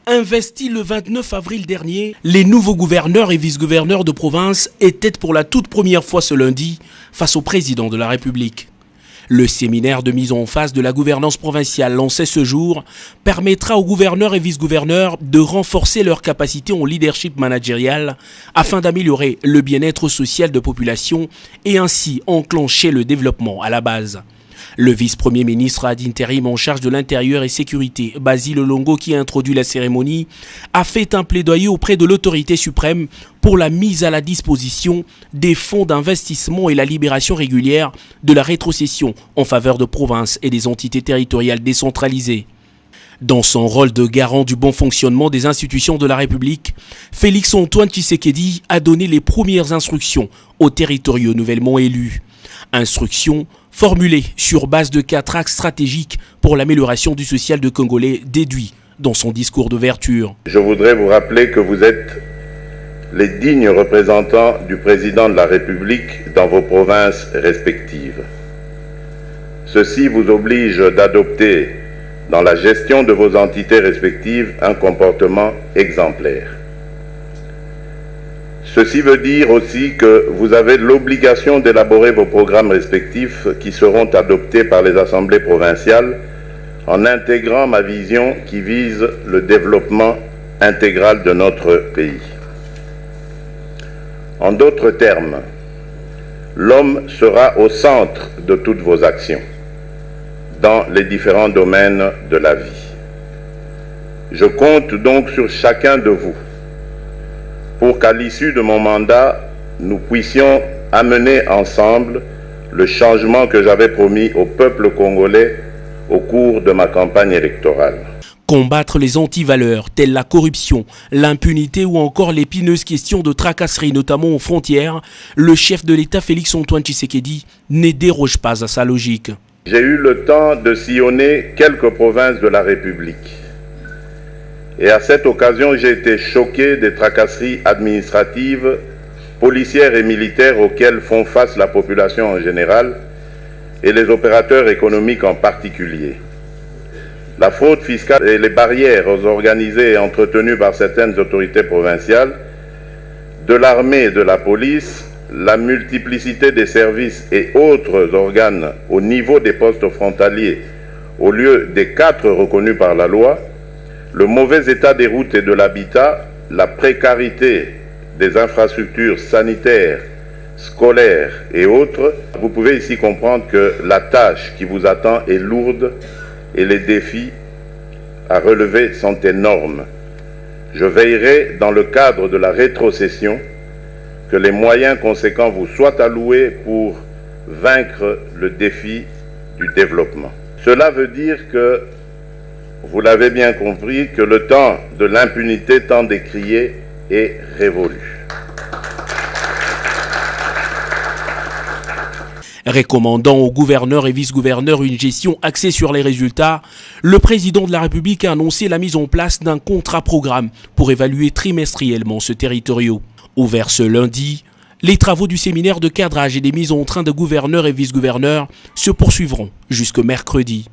Investis le 29 avril dernier, les nouveaux gouverneurs et vice-gouverneurs de province étaient pour la toute première fois ce lundi face au président de la République. Le séminaire de mise en face de la gouvernance provinciale lancé ce jour permettra aux gouverneurs et vice-gouverneurs de renforcer leurs capacités en leadership managérial afin d'améliorer le bien-être social de population et ainsi enclencher le développement à la base. Le vice-premier ministre ad intérim en charge de l'intérieur et sécurité, Basile Longo, qui a introduit la cérémonie, a fait un plaidoyer auprès de l'autorité suprême pour la mise à la disposition des fonds d'investissement et la libération régulière de la rétrocession en faveur de provinces et des entités territoriales décentralisées. Dans son rôle de garant du bon fonctionnement des institutions de la République, Félix-Antoine Tshisekedi a donné les premières instructions aux territoriaux nouvellement élus. Instructions formulées sur base de 4 axes stratégiques pour l'amélioration du social de Congolais, déduit dans son discours d'ouverture. Je voudrais vous rappeler que vous êtes les dignes représentants du président de la République dans vos provinces respectives. Ceci vous oblige d'adopter dans la gestion de vos entités respectives un comportement exemplaire. Ceci veut dire aussi que vous avez l'obligation d'élaborer vos programmes respectifs qui seront adoptés par les assemblées provinciales en intégrant ma vision qui vise le développement intégral de notre pays. En d'autres termes, l'homme sera au centre de toutes vos actions, dans les différents domaines de la vie. Je compte donc sur chacun de vous pour qu'à l'issue de mon mandat, nous puissions amener ensemble le changement que j'avais promis au peuple congolais au cours de ma campagne électorale. Combattre les antivaleurs telles la corruption, l'impunité ou encore l'épineuse question de tracasserie, notamment aux frontières, le chef de l'État Félix-Antoine Tshisekedi ne déroge pas à sa logique. J'ai eu le temps de sillonner quelques provinces de la République. Et à cette occasion, j'ai été choqué des tracasseries administratives, policières et militaires auxquelles font face la population en général et les opérateurs économiques en particulier. La fraude fiscale et les barrières organisées et entretenues par certaines autorités provinciales, de l'armée et de la police, la multiplicité des services et autres organes au niveau des postes frontaliers au lieu des 4 reconnus par la loi, le mauvais état des routes et de l'habitat, la précarité des infrastructures sanitaires, scolaires et autres, vous pouvez ici comprendre que la tâche qui vous attend est lourde et les défis à relever sont énormes. Je veillerai, dans le cadre de la rétrocession, que les moyens conséquents vous soient alloués pour vaincre le défi du développement. Cela veut dire que, vous l'avez bien compris, que le temps de l'impunité tant décrié est révolu. Recommandant aux gouverneurs et vice-gouverneurs une gestion axée sur les résultats, le président de la République a annoncé la mise en place d'un contrat-programme pour évaluer trimestriellement ce territorial. Ouvert ce lundi, les travaux du séminaire de cadrage et des mises en train de gouverneurs et vice-gouverneurs se poursuivront jusqu'au mercredi.